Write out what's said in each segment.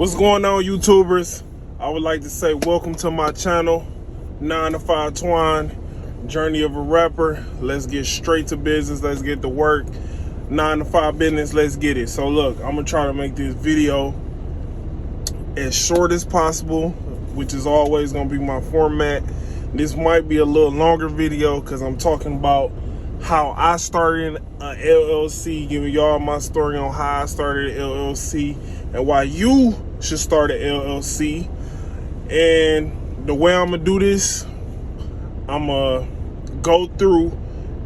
What's going on, YouTubers? I would like to say welcome to my channel, 9 to 5 Twine, Journey of a Rapper. Let's get straight to business. Let's get to work. 9 to 5 business. Let's get it. So look, I'm gonna try to make this video as short as possible, which is always gonna be my format. This might be a little longer video because I'm talking about how I started an LLC, giving y'all my story on how I started an LLC and why you should start an LLC. And the way I'm gonna do this, I'm gonna go through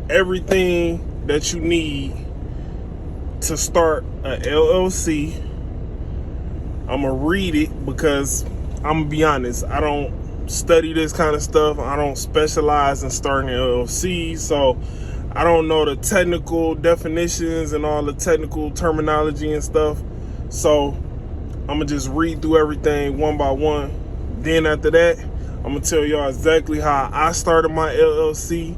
everything that you need to start an LLC. I'm gonna read it because I'm gonna be honest, I don't study this kind of stuff. I don't specialize in starting an LLC, so I don't know the technical definitions and all the technical terminology and stuff. So I'm gonna just read through everything one by one. Then after that, I'm gonna tell y'all exactly how I started my LLC.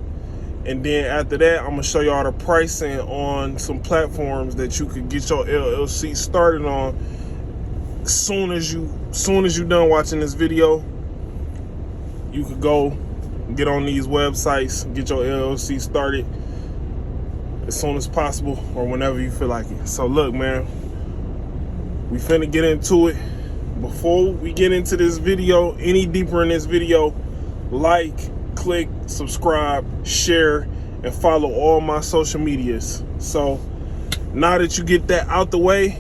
And then after that, I'm gonna show y'all the pricing on some platforms that you could get your LLC started on. Soon as you done watching this video, you could go get on these websites, get your LLC started as soon as possible or whenever you feel like it. So look, man, we finna get into it. Before we get into this video, any deeper in this video, like, click, subscribe, share, and follow all my social medias. So now that you get that out the way,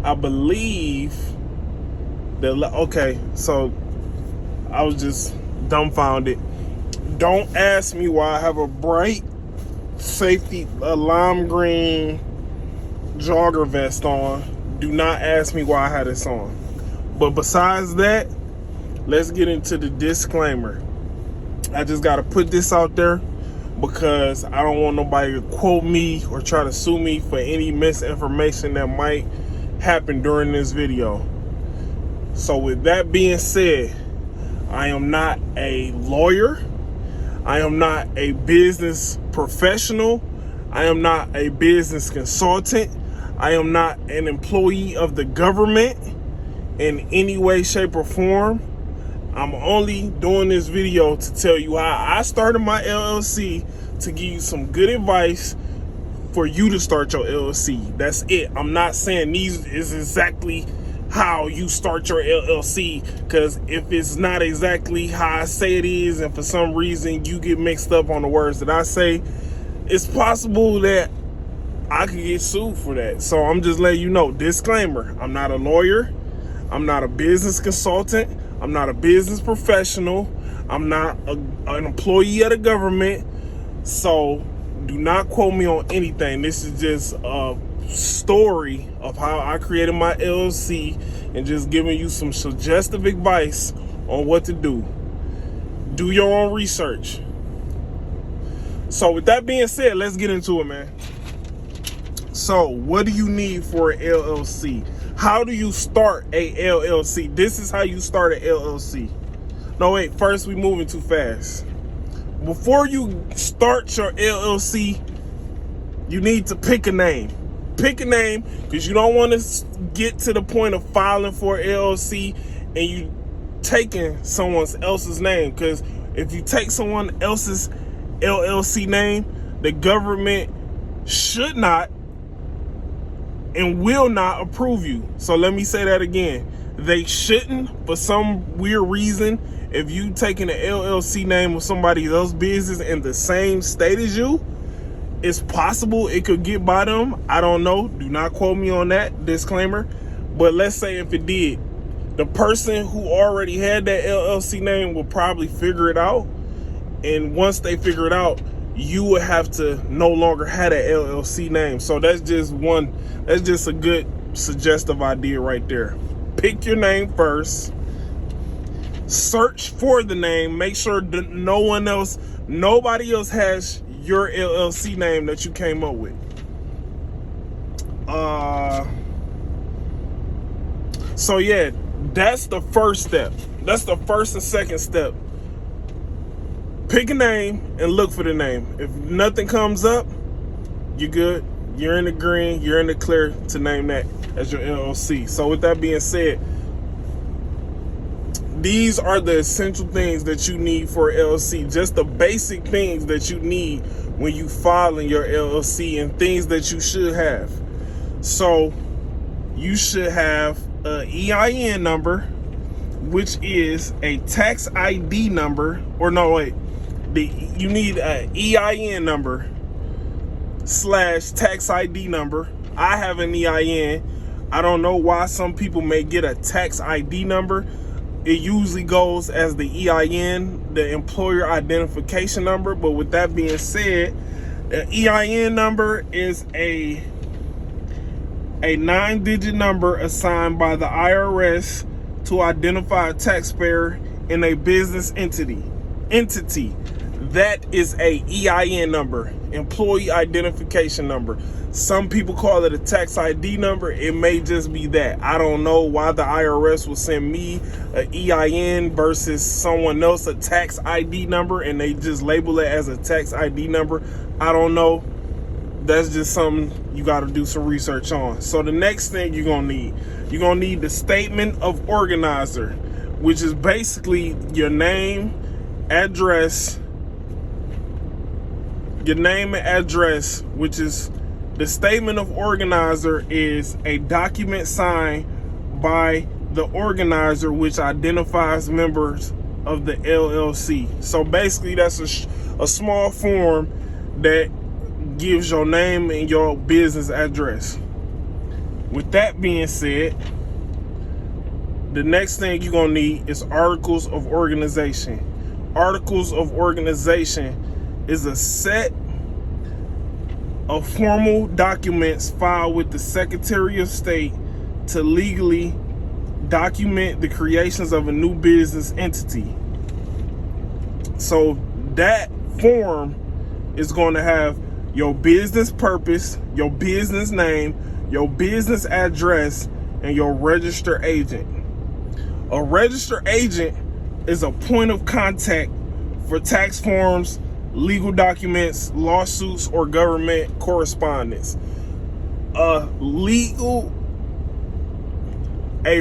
I believe that, okay, so I was just dumbfounded. Don't ask me why I have a bright safety lime green jogger vest on. Do not ask me why I had this on. But besides that, let's get into the disclaimer. I just got to put this out there because I don't want nobody to quote me or try to sue me for any misinformation that might happen during this video. So with that being said, I am not a lawyer. I am not a business professional. I am not a business consultant. I am not an employee of the government in any way, shape, or form. I'm only doing this video to tell you how I started my LLC, to give you some good advice for you to start your LLC. That's it. I'm not saying these is exactly how you start your LLC, because if it's not exactly how I say it is, and for some reason you get mixed up on the words that I say, it's possible that I could get sued for that. So I'm just letting you know, disclaimer, I'm not a lawyer, I'm not a business consultant, I'm not a business professional, I'm not an employee of the government, so do not quote me on anything. This is just a story of how I created my LLC and just giving you some suggestive advice on what to do. Do your own research. So with that being said, let's get into it, man. So what do you need for an LLC? How do you start a LLC? This is how you start an LLC. No, wait, first we moving too fast. Before you start your LLC, you need to pick a name. Pick a name, because you don't want to get to the point of filing for an LLC and you taking someone else's name. Because if you take someone else's LLC name, the government should not and will not approve you. So let me say that again. They shouldn't, for some weird reason. If you taking an LLC name of somebody else's business in the same state as you, it's possible it could get by them. I don't know. Do not quote me on that. Disclaimer. But let's say if it did, the person who already had that LLC name will probably figure it out. And once they figure it out, you would have to no longer have that LLC name. So that's just a good suggestive idea right there. Pick your name first. Search for the name. Make sure that nobody else has your LLC name that you came up with. So yeah, that's the first step. That's the first and second step. Pick a name and look for the name. If nothing comes up, you're good. you're in the green, you're in the clear to name that as your LLC. So with that being said, these are the essential things that you need for LLC, just the basic things that you need when you file in your LLC, and things that you should have. So you should have an EIN number, which is a tax ID number, or no, wait, you need an EIN number / tax ID number. I have an EIN. I don't know why some people may get a tax ID number. It usually goes as the EIN, the employer identification number. But with that being said, the EIN number is a 9-digit number assigned by the IRS to identify a taxpayer in a business entity. That is a EIN number, employee identification number. Some people call it a tax ID number. It may just be that. I don't know why the IRS will send me an EIN versus someone else a tax ID number, and they just label it as a tax ID number. I don't know. That's just something you got to do some research on. So the next thing you're going to need the statement of organizer, which is basically your name, address, which is the statement of organizer is a document signed by the organizer, which identifies members of the LLC. So basically that's a small form that gives your name and your business address. With that being said, the next thing you're gonna need is articles of organization. Articles of organization is a set of formal documents filed with the Secretary of State to legally document the creations of a new business entity. So that form is going to have your business purpose, your business name, your business address, and your registered agent. A registered agent is a point of contact for tax forms, legal documents, lawsuits, or government correspondence. A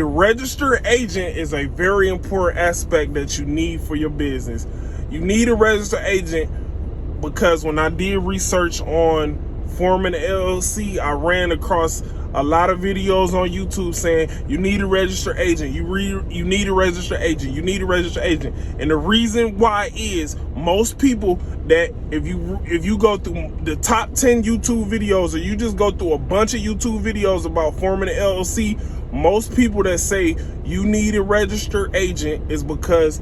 registered agent is a very important aspect that you need for your business. You need a registered agent because when I did research on forming an LLC, I ran across a lot of videos on YouTube saying you need a registered agent, you need a registered agent, you need a registered agent. And the reason why is most people that if you go through the top 10 YouTube videos, or you just go through a bunch of YouTube videos about forming an LLC, most people that say you need a registered agent is because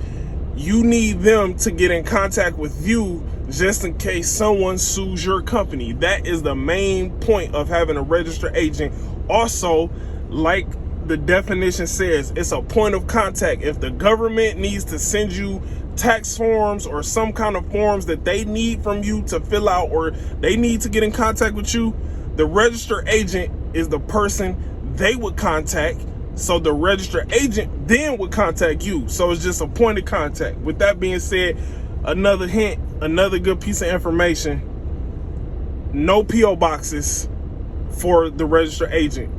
you need them to get in contact with you just in case someone sues your company. That is the main point of having a registered agent. Also, like the definition says, it's a point of contact. If the government needs to send you tax forms or some kind of forms that they need from you to fill out, or they need to get in contact with you, the registered agent is the person they would contact. So the registered agent then would contact you. So it's just a point of contact. With that being said, another hint, another good piece of information: no PO boxes for the registered agent.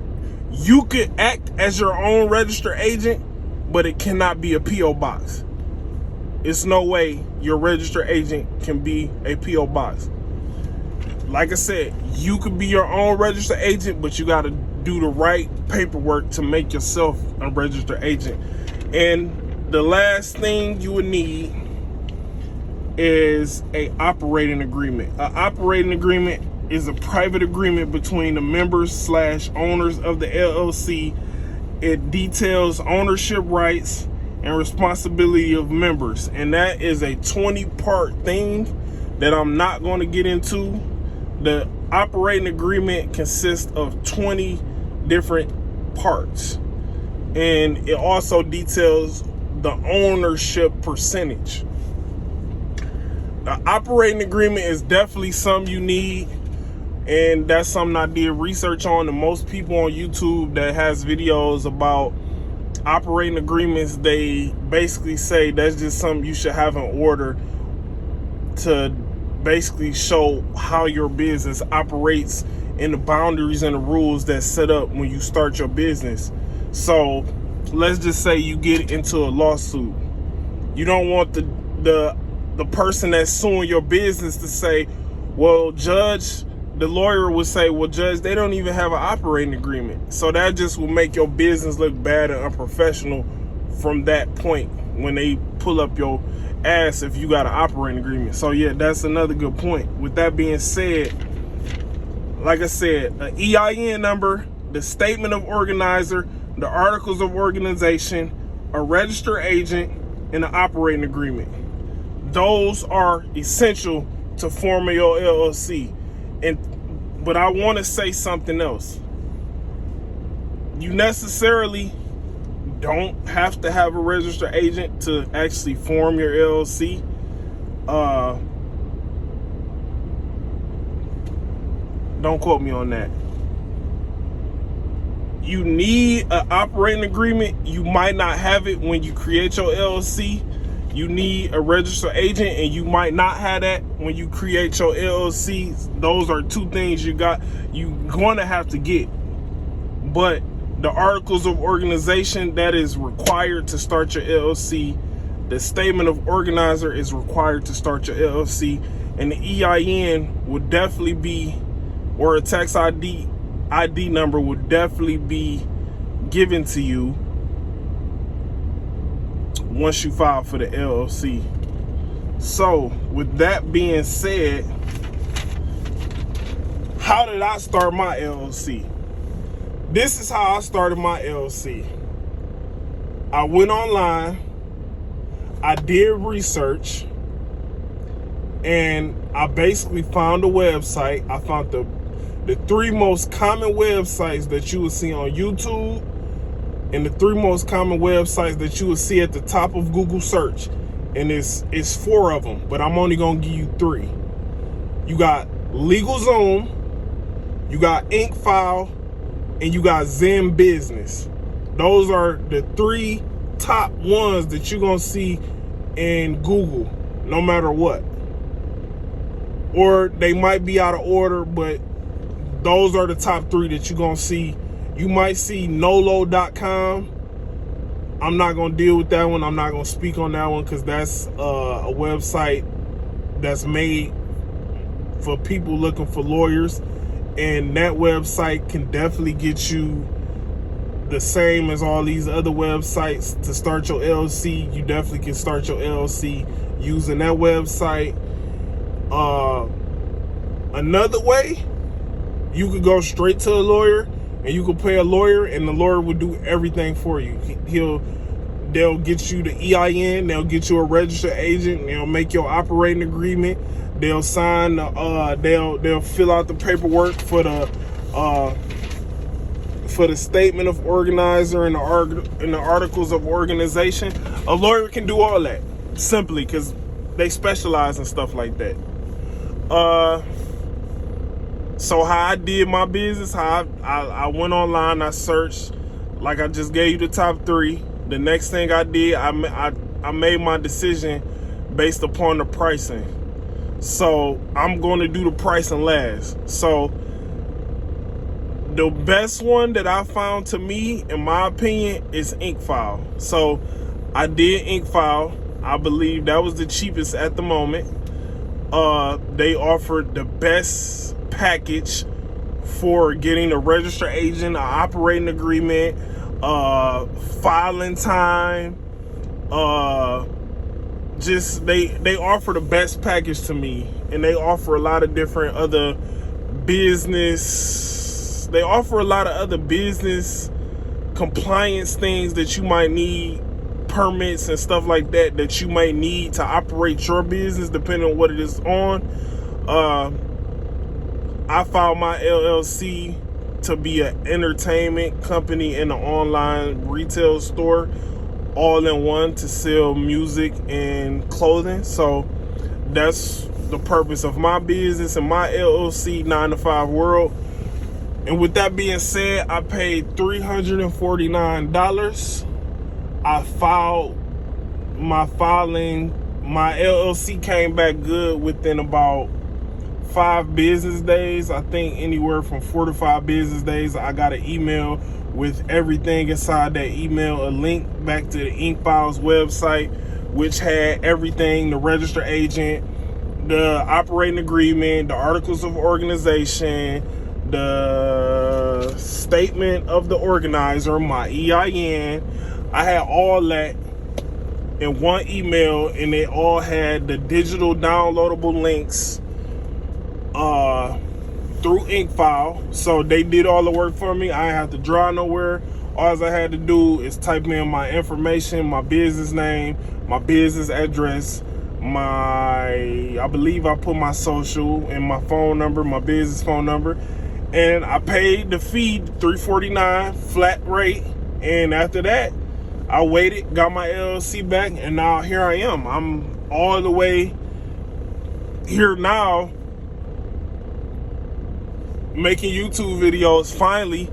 You could act as your own registered agent, but it cannot be a PO box. It's no way your registered agent can be a PO box. Like I said, you could be your own registered agent, but you got to do the right paperwork to make yourself a registered agent. And the last thing you would need is a operating agreement. An operating agreement is a private agreement between the members / owners of the LLC. It details ownership rights and responsibility of members, and that is a 20-part thing that I'm not going to get into. The operating agreement consists of 20 different parts, and it also details the ownership percentage. The operating agreement is definitely something you need, and that's something I did research on. And most people on YouTube that has videos about operating agreements, they basically say that's just something you should have in order to basically show how your business operates and the boundaries and the rules that's set up when you start your business. So let's just say you get into a lawsuit. You don't want the person that's suing your business to say, well, judge, the lawyer would say, well, judge, they don't even have an operating agreement. So that just will make your business look bad and unprofessional from that point when they pull up your ass if you got an operating agreement. So yeah, that's another good point. With that being said, like I said, an EIN number, the statement of organizer, the articles of organization, a registered agent, and an operating agreement. Those are essential to forming your LLC. But I want to say something else. You necessarily don't have to have a registered agent to actually form your LLC. Don't quote me on that. You need an operating agreement. You might not have it when you create your LLC. You need a registered agent, and you might not have that when you create your LLC. Those are two things you're going to have to get. But the articles of organization, that is required to start your LLC. The statement of organizer is required to start your LLC. And the EIN would definitely be, or a tax ID number would definitely be given to you once you file for the LLC. So with that being said, how did I start my LLC? This is how I started my LLC. I went online, I did research, and I basically found a website. I found the 3 most common websites that you will see on YouTube, and the 3 most common websites that you will see at the top of Google search. And it's 4 of them, but I'm only gonna give you 3. You got LegalZoom, you got InkFile, and you got Zen Business. Those are the 3 top ones that you're gonna see in Google, no matter what. Or they might be out of order, but those are the top 3 that you're gonna see. You might see nolo.com. I'm not gonna deal with that one. I'm not gonna speak on that one because that's a website that's made for people looking for lawyers, and that website can definitely get you the same as all these other websites to start your LLC. You definitely can start your LLC using that website. Another way, you could go straight to a lawyer, and you could pay a lawyer, and the lawyer will do everything for you. They'll get you the EIN, they'll get you a registered agent, they'll make your operating agreement, they'll sign, they'll fill out the paperwork for the statement of organizer and the articles of organization. A lawyer can do all that simply because they specialize in stuff like that. So how I did my business, how I went online, I searched, like I just gave you the top 3. The next thing I did, I made my decision based upon the pricing. So I'm going to do the pricing last. So the best one that I found, to me, in my opinion, is InkFile. So I did InkFile. I believe that was the cheapest at the moment. They offered the best package for getting a registered agent, an operating agreement, filing time. Just they offer the best package to me, and they offer a lot of different other business. They offer a lot of other business compliance things that you might need, permits and stuff like that you might need to operate your business, depending on what it is on. I found my LLC to be an entertainment company and an online retail store, all in one, to sell music and clothing. So that's the purpose of my business and my LLC 9-to-5 world. And with that being said, I paid $349. I filed my LLC came back good within about 5 business days, I think anywhere from 4 to 5 business days, I got an email with everything inside that email, a link back to the InkFile's website, which had everything: the registered agent, the operating agreement, the articles of organization, the statement of the organizer, my EIN. I had all that in one email, and they all had the digital downloadable links through InkFile. So they did all the work for me. I didn't have to draw nowhere. All I had to do is type in my information, my business name, my business address, I believe I put my social and my phone number, my business phone number, and I paid the fee, $349 flat rate. And after that, I waited, got my LLC back, and now here I am. I'm all the way here now, making YouTube videos finally.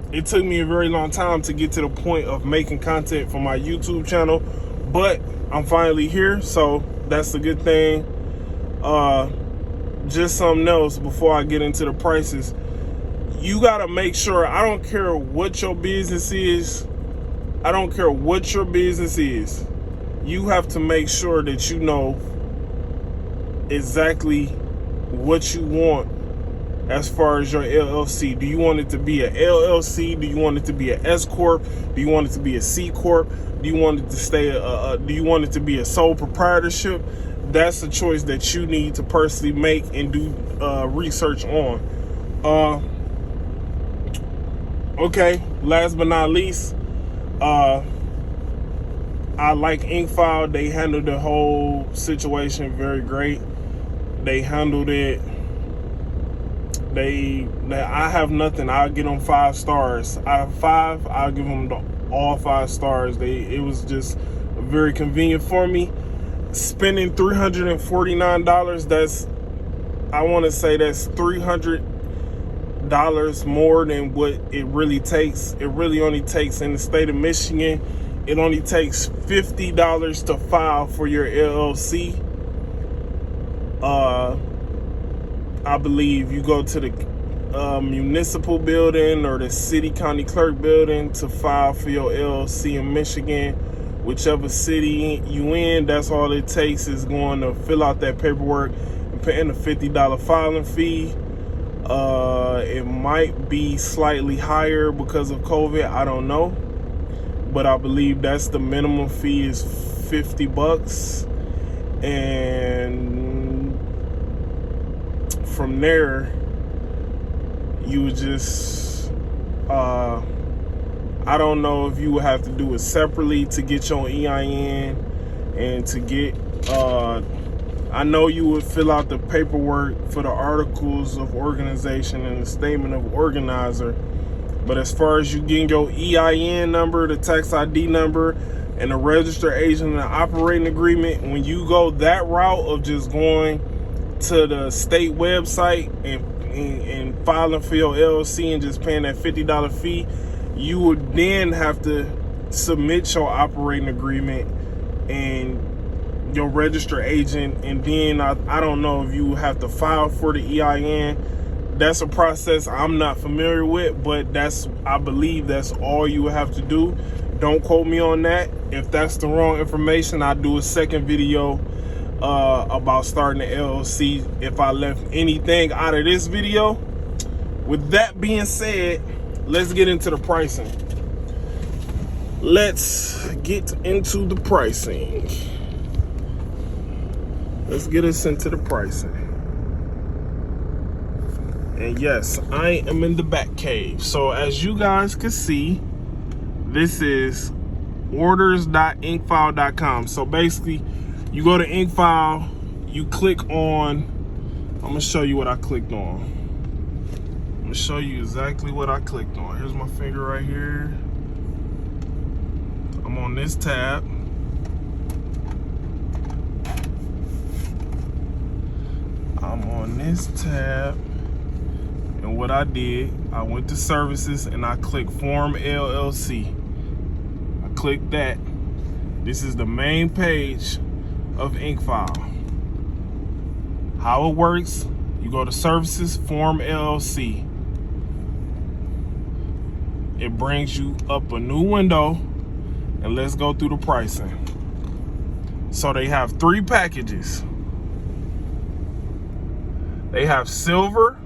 It took me a very long time to get to the point of making content for my YouTube channel, but I'm finally here, so that's a good thing. Just something else before I get into the prices. You gotta make sure, I don't care what your business is, I don't care what your business is, you have to make sure that you know exactly what you want as far as your LLC. Do you want it to be a LLC? Do you want it to be an S Corp? Do you want it to be a C Corp? Do you want it to stay do you want it to be a sole proprietorship? That's a choice that you need to personally make and do research on. Okay, last but not least, I like InkFile. They handled the whole situation very great. They handled it. I have nothing. I'll give them 5 stars. I have 5. I'll give them all 5 stars. It was just very convenient for me. Spending $349. I want to say that's $300 more than what it really takes. It really only takes, in the state of Michigan, it only takes $50 to file for your LLC. I believe you go to the municipal building or the city county clerk building to file for your LLC in Michigan. Whichever city you in, that's all it takes is going to fill out that paperwork and paying a $50 filing fee. It might be slightly higher because of COVID, I don't know, but I believe that's the minimum fee is $50, and from there you would just I don't know if you would have to do it separately to get your EIN and to get I know you would fill out the paperwork for the articles of organization and the statement of organizer, but as far as you getting your EIN number, the tax ID number, and the registered agent and the operating agreement, when you go that route of just going to the state website and filing for your LLC and just paying that $50 fee, you would then have to submit your operating agreement and your registered agent, and then I don't know if you have to file for the EIN. That's a process I'm not familiar with, but I believe that's all you would have to do. Don't quote me on that. If that's the wrong information, I'll do a second video about starting the LLC if I left anything out of this video. With that being said, let's get into the pricing. Let's get into the pricing. Let's get us into the pricing. And yes, I am in the back cave. So as you guys can see, this is orders.inkfile.com. So basically, you go to InkFile, you click on, I'm gonna show you what I clicked on. I'm gonna show you exactly what I clicked on. Here's my finger right here. I'm on this tab. I'm on this tab, and what I did, I went to services and I clicked Form LLC. I clicked that. This is the main page of InkFile. How it works, you go to Services, Form LLC. It brings you up a new window, and let's go through the pricing. So they have 3 packages. They have silver,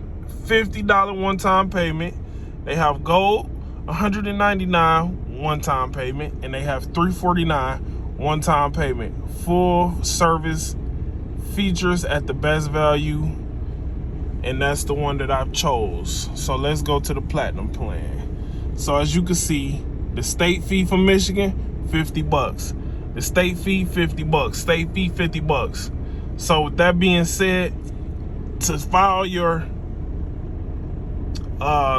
$50 one-time payment. They have gold, $199 one-time payment, and they have $349 one-time payment. Full service features at the best value, and that's the one that I've chose. So let's go to the platinum plan. So as you can see, the state fee for Michigan, $50. The state fee, $50. State fee, $50. So with that being said, to file your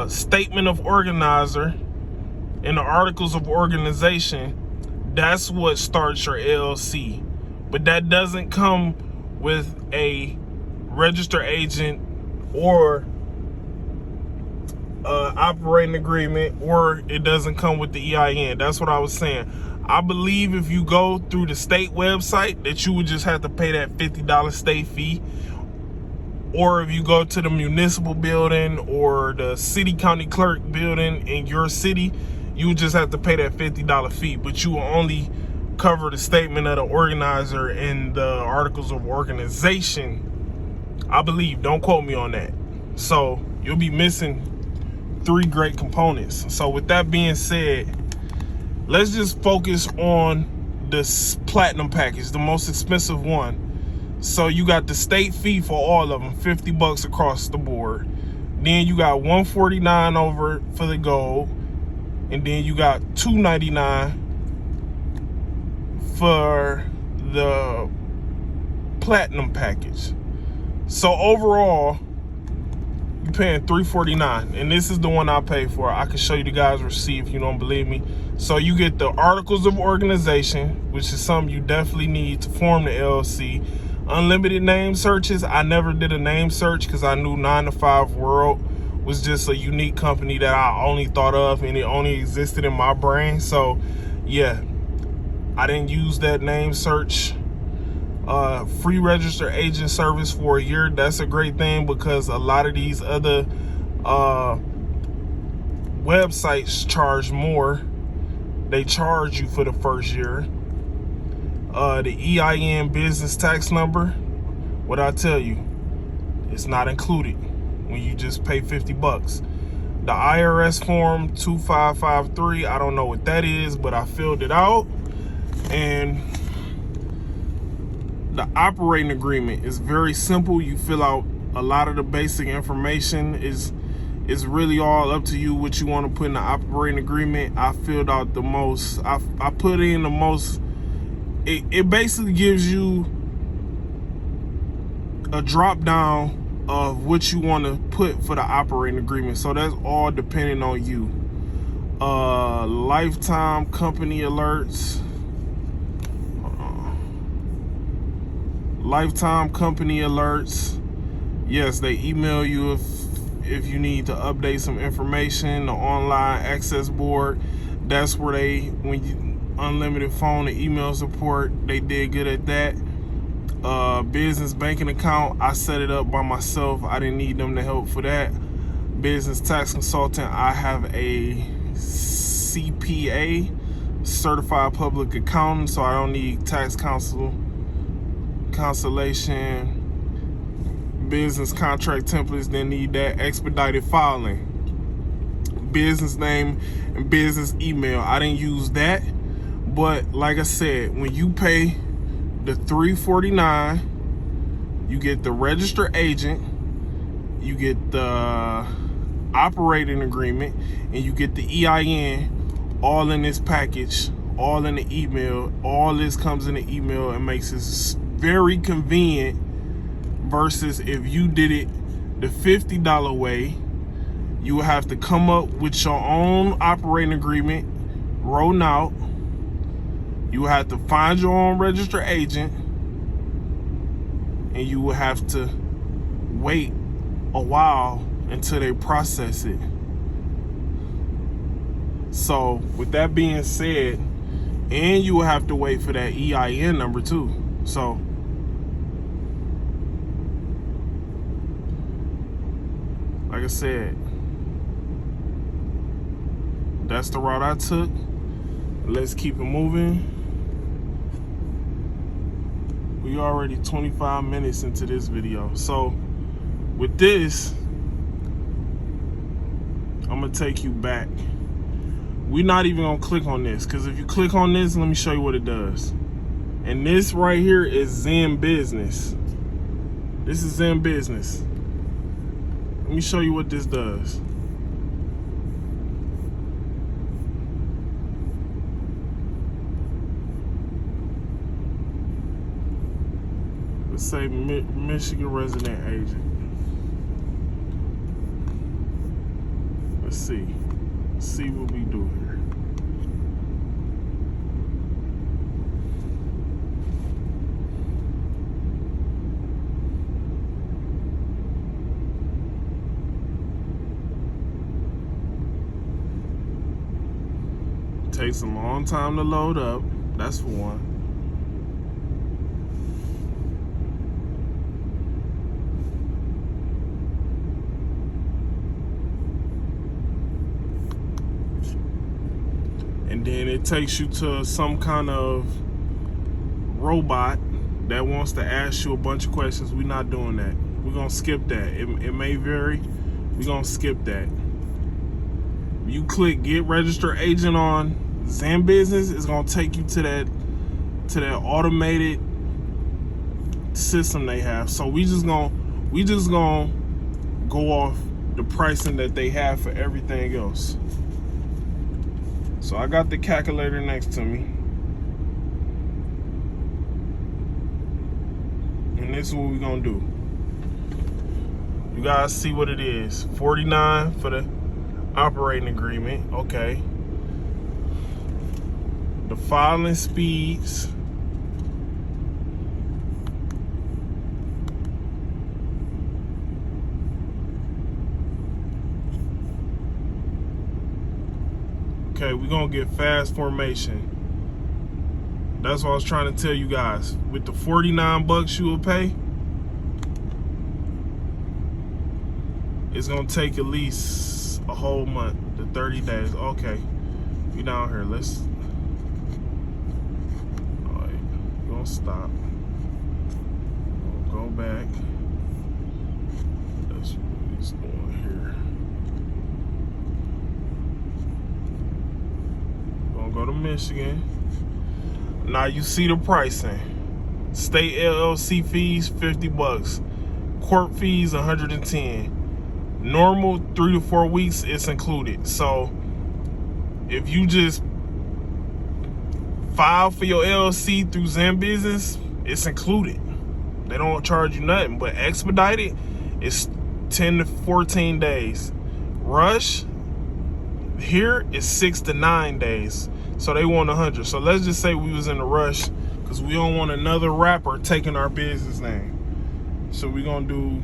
statement of organizer in the articles of organization, that's what starts your LLC. But that doesn't come with a registered agent or operating agreement, or it doesn't come with the EIN. That's what I was saying. I believe if you go through the state website that you would just have to pay that $50 state fee, or if you go to the municipal building or the city county clerk building in your city, you would just have to pay that $50 fee, but you will only cover the statement of the organizer and the articles of organization, I believe. Don't quote me on that. So you'll be missing 3 great components. So with that being said, let's just focus on this platinum package, the most expensive one. So you got the state fee for all of them, $50 across the board. Then you got $149 over for the gold, and then you got $299 for the platinum package. So overall, you're paying $349, and this is the one I pay for. I can show you the guys' receipt if you don't believe me. So you get the articles of organization, which is something you definitely need to form the LLC. Unlimited name searches. I never did a name search because I knew 9 to 5 World was just a unique company that I only thought of, and it only existed in my brain. So yeah, I didn't use that name search. Free registered agent service for a year. That's a great thing, because a lot of these other websites charge more. They charge you for the first year. The EIN business tax number, what I tell you, it's not included when you just pay $50. The IRS form 2553, I don't know what that is, but I filled it out. And the operating agreement is very simple. You fill out a lot of the basic information. Is really all up to you what you want to put in the operating agreement. I filled out the most. I put in the most. It basically gives you a drop down of what you want to put for the operating agreement. So that's all depending on you. Lifetime company alerts. Lifetime company alerts. Yes, they email you if you need to update some information. The online access board, that's where they, when you unlimited phone and email support, they did good at that. Business banking account, I set it up by myself. I didn't need them to help for that. Business tax consultant, I have a CPA, certified public accountant, so I don't need tax consolation. Business contract templates, they need that. Expedited filing, business name and business email, I didn't use that. But like I said, when you pay the $349, you get the registered agent, you get the operating agreement, and you get the EIN, all in this package, all in the email. All this comes in the email and makes this very convenient, versus if you did it the $50 way, you would have to come up with your own operating agreement, rolling out. You would have to find your own registered agent, and you will have to wait a while until they process it. So with that being said, and you will have to wait for that EIN number too. So like I said, that's the route I took. Let's keep it moving. We already 25 minutes into this video. So with this, I'm gonna take you back. We're not even gonna click on this, because if you click on this, let me show you what it does. And this right here is Zen Business. This is Zen Business. Let me show you what this does. Let's say Michigan resident agent. Let's see. Let's see what we do here. Takes a long time to load up. That's for one. And then it takes you to some kind of robot that wants to ask you a bunch of questions. We're not doing that. We're gonna skip that. It may vary. We're gonna skip that. You click get registered agent on Zen Business, it's gonna take you to that automated system they have. So we just gonna go off the pricing that they have for everything else. So I got the calculator next to me. And this is what we're gonna do. You guys see what it is. $49 for the operating agreement, okay. The filing speeds. Okay, we're gonna get fast formation. That's what I was trying to tell you guys. With the 49 bucks you will pay, it's gonna take at least a whole month to 30 days. Okay, we down here. Let's. All right, we're gonna stop. We'll go back. That's what he's doing here. Go to Michigan. Now you see the pricing. State LLC fees, 50 bucks. Court fees, 110. Normal 3 to 4 weeks, it's included. So if you just file for your LLC through Zen Business, it's included. They don't charge you nothing. But expedited, it's 10 to 14 days. Rush here is 6 to 9 days. So they want 100. So let's just say we was in a rush because we don't want another rapper taking our business name. So we're gonna do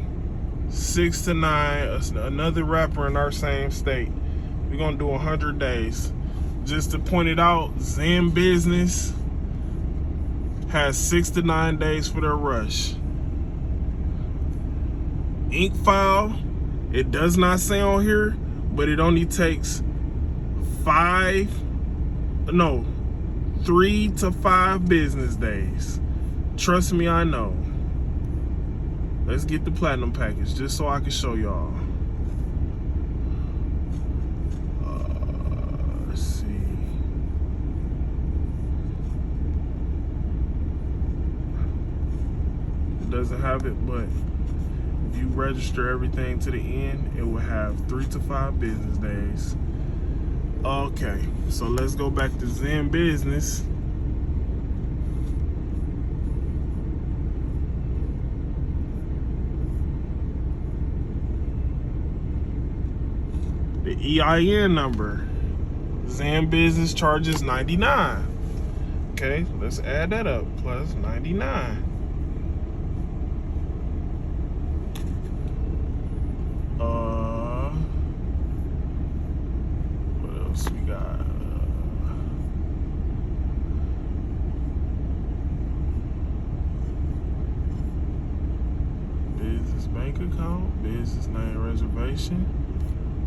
6 to 9, another rapper in our same state. We're gonna do 100 days. Just to point it out, Zen Business has 6 to 9 days for their rush. Ink file, it does not say on here, but it only takes 3 to 5 business days. Trust me, I know. Let's get the platinum package just so I can show y'all. Let's see. It doesn't have it, but if you register everything to the end, it will have 3 to 5 business days. Okay, so let's go back to Zen Business. The EIN number. Zen Business charges $99. Okay, let's add that up. Plus $99. What else we got? Business bank account, business name reservation.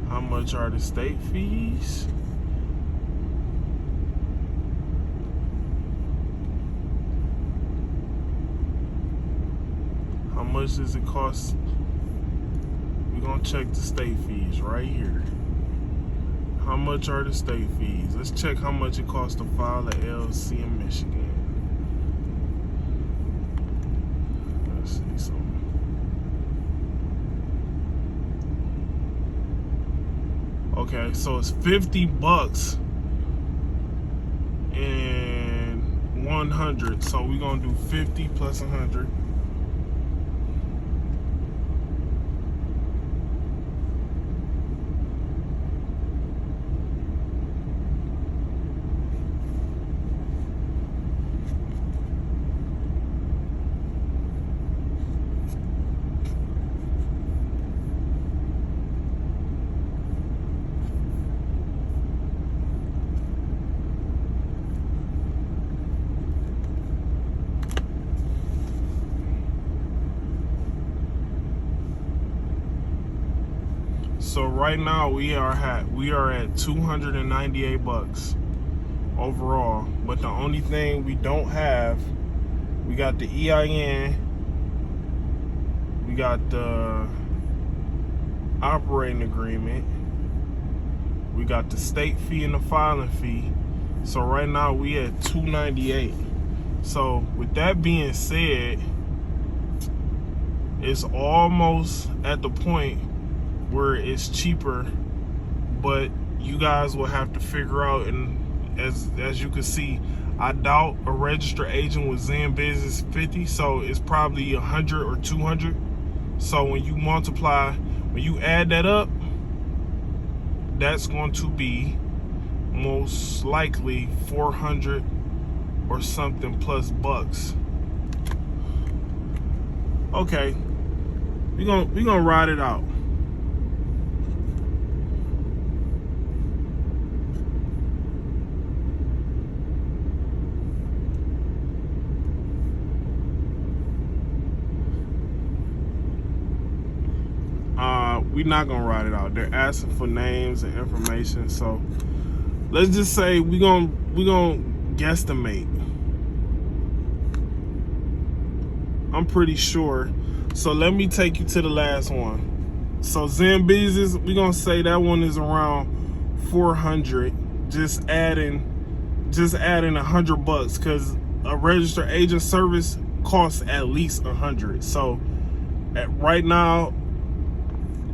How much are the state fees? How much does it cost? We're gonna check the state fees right here. How much are the state fees? Let's check how much it costs to file an LLC in Michigan. Let's see something. Okay, so it's $50 and 100. So we're gonna do 50 plus 100. So right now we are at $298 overall. But the only thing we don't have, we got the EIN, we got the operating agreement, we got the state fee and the filing fee. So right now we at $298. So with that being said, it's almost at the point where it's cheaper, but you guys will have to figure out, and as you can see, I doubt a registered agent with Zen Business 50, so it's probably 100 or 200. So when you multiply, when you add that up, that's going to be most likely 400 or something plus bucks. Okay, we're gonna ride it out. We're not gonna write it out. They're asking for names and information, so let's just say we gonna guesstimate. I'm pretty sure. So let me take you to the last one. So Zen Business, we're gonna say that one is around 400. Just adding $100, because a registered agent service costs at least 100. So right now,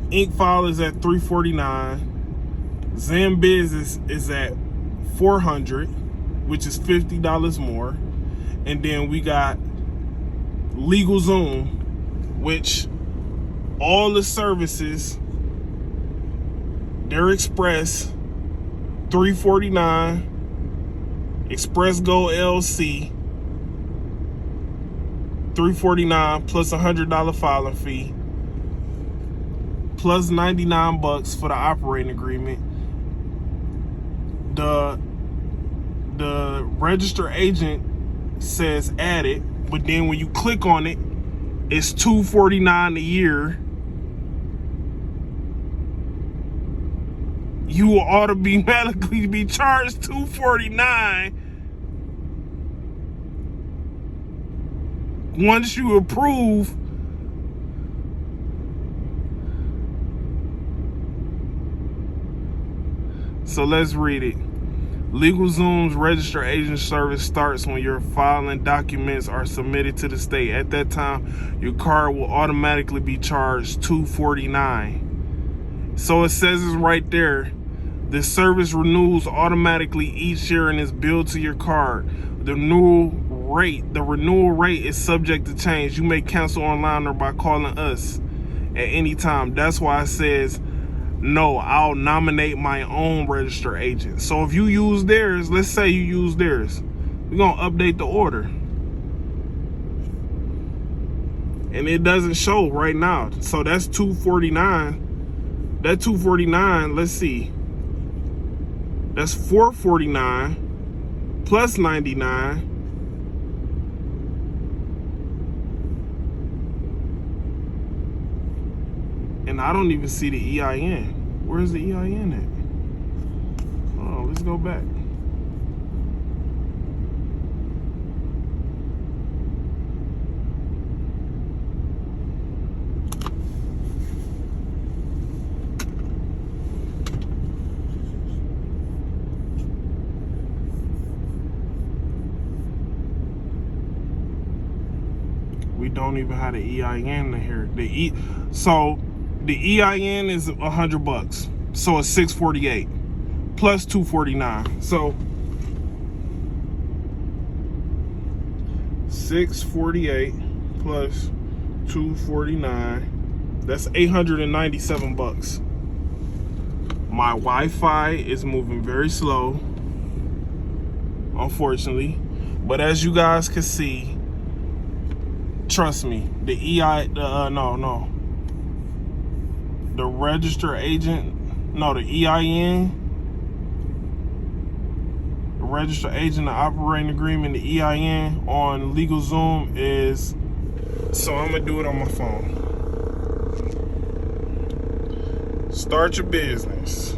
Inc. file is at $349. Zen Business is at $400, which is $50 more. And then we got LegalZoom, which all the services, they're express, $349. Express Go LLC, $349 plus $100 filing fee, plus $99 for the operating agreement. The registered agent says added, but then when you click on it, it's $249 a year. You will automatically be charged $249 once you approve. So let's read it. LegalZoom's registered agent service starts when your filing documents are submitted to the state. At that time, your card will automatically be charged $249. So it says it's right there. The service renews automatically each year and is billed to your card. The renewal rate is subject to change. You may cancel online or by calling us at any time. That's why it says, no, I'll nominate my own registered agent. So if you use theirs, let's say you use theirs, we're gonna update the order. And it doesn't show right now. So that's $249. That $249, let's see. That's $449 plus $99. And I don't even see the EIN. Where's the EIN at? Oh, let's go back. We don't even have the EIN in here. So the EIN is $100. So it's $648 plus $249. So $648 plus $249. That's $897. My Wi-Fi is moving very slow, unfortunately. But as you guys can see, trust me, the the register agent, the EIN, the register agent, the operating agreement, the EIN on LegalZoom is, so I'm gonna do it on my phone. Start your business.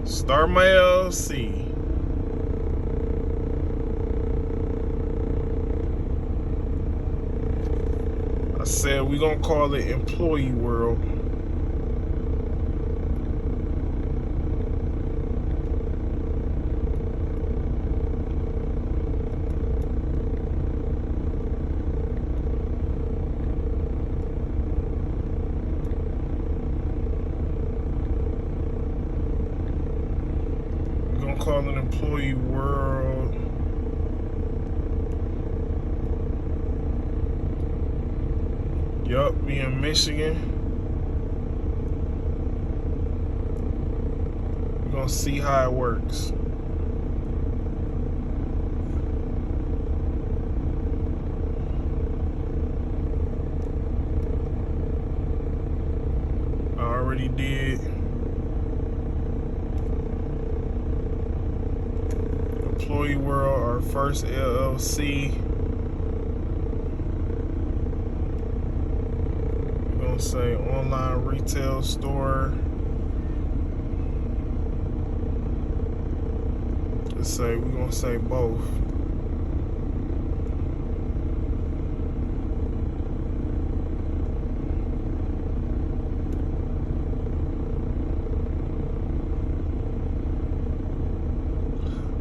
Start my LLC. I said we're gonna call it Employee World. We're gonna call it Employee World. Yup, we in Michigan. We're gonna see how it works. I already did. Employee World, our first LLC. Say online retail store. Let's say we're gonna say both.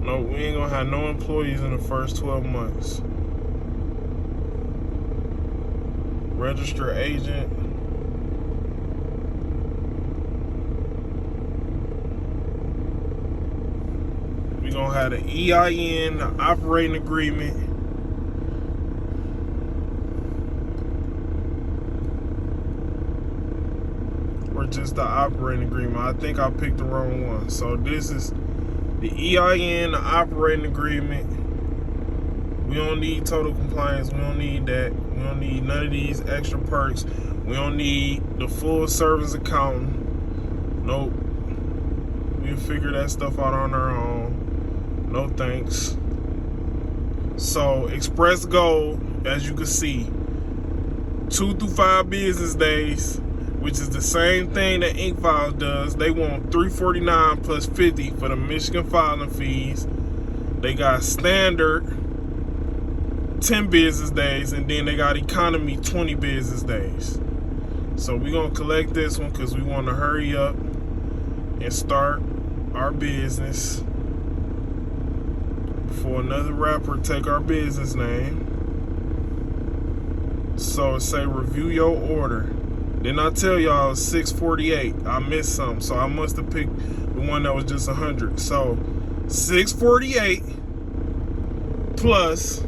No, we ain't gonna have no employees in the first 12 months. Register agent. We're gonna have the EIN, the operating agreement. Or just the operating agreement. I think I picked the wrong one. So this is the EIN, the operating agreement. We don't need total compliance. We don't need that. We don't need none of these extra perks. We don't need the full service accountant. Nope. We'll figure that stuff out on our own. No thanks. So Express Gold, as you can see, 2 through 5 business days, which is the same thing that InkFiles does. They want $349 plus $50 for the Michigan filing fees. They got standard 10 business days, and then they got economy 20 business days. So we're gonna collect this one because we want to hurry up and start our business before another rapper take our business name. So say review your order. Then I tell y'all 648. I missed some, so I must have picked the one that was just 100. So 648 plus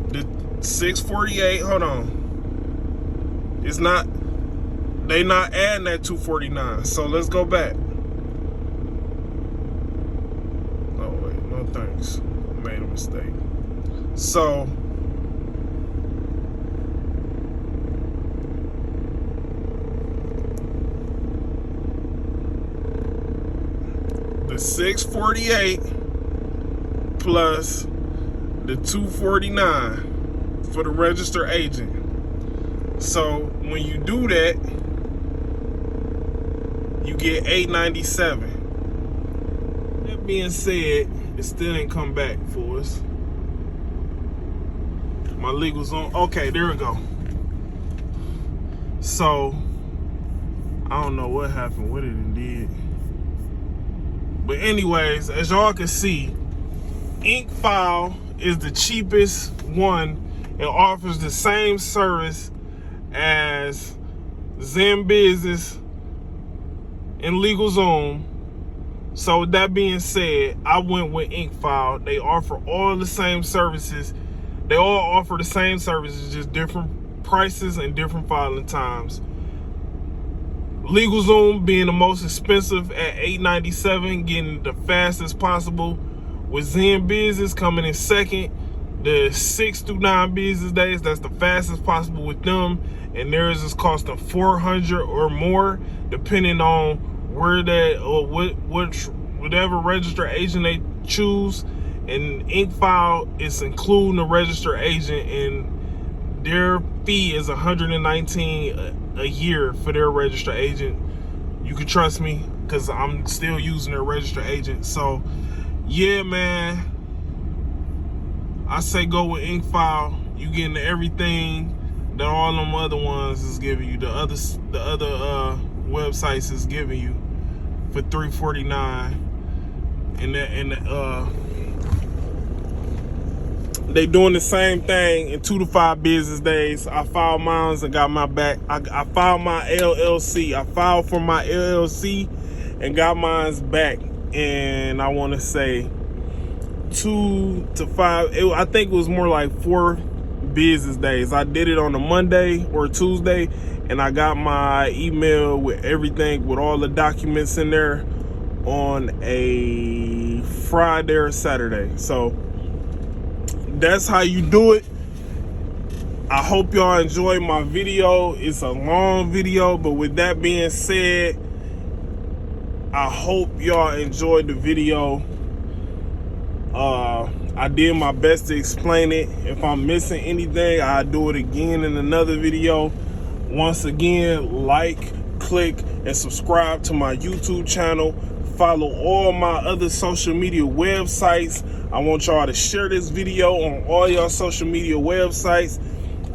the 648. Hold on. It's not. They not adding that 249. So let's go back. Oh wait, no thanks. I made a mistake. So the 648 plus the 249 for the register agent. So when you do that, get $897. That being said, it still ain't come back for us. My legal's on. Okay, there we go. So I don't know what happened with it and did. But anyways, as y'all can see, InkFile is the cheapest one. It offers the same service as Zen Business and LegalZoom. So with that being said, I went with InkFile. They offer all the same services. They all offer the same services, just different prices and different filing times. LegalZoom being the most expensive at $897, getting the fastest possible. With Zen Business coming in second, the 6 through 9 business days, that's the fastest possible with them. And theirs is costing $400 or more, depending on where that or whatever registered agent they choose. And InkFile is including the registered agent, and their fee is $119 a year for their registered agent. You can trust me because I'm still using their registered agent. So yeah, man, I say go with InkFile. You getting everything that all them other ones is giving you, the other websites is giving you for $349. And they doing the same thing in 2 to 5 business days. I filed mine and got my back. I filed my LLC. I filed for my LLC and got mine back. And I want to say 2 to 5. I think it was more like 4 business days. I did it on a Monday or a Tuesday, and I got my email with everything, with all the documents in there, on a Friday or Saturday. So that's how you do it. I hope y'all enjoyed my video. It's a long video, but with that being said, I hope y'all enjoyed the video. I did my best to explain it. If I'm missing anything, I'll do it again in another video. Once again, like, click, and subscribe to my YouTube channel. Follow all my other social media websites. I want y'all to share this video on all y'all social media websites.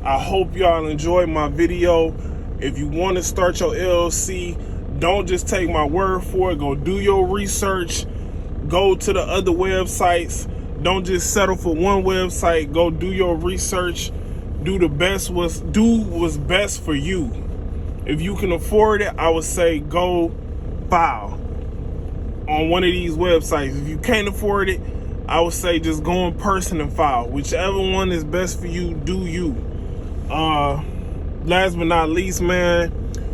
I hope y'all enjoyed my video. If you want to start your LLC, don't just take my word for it. Go do your research. Go to the other websites. Don't just settle for one website. Go do your research. Do what's best for you. If you can afford it, I would say go file on one of these websites. If you can't afford it, I would say just go in person and file. Whichever one is best for you, do you. Last but not least, man,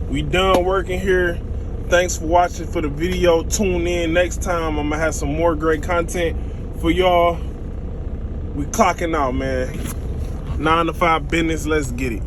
we done working here. Thanks for watching for the video. Tune in next time. I'm gonna have some more great content for y'all. We clocking out, man. 9 to 5 business. Let's get it.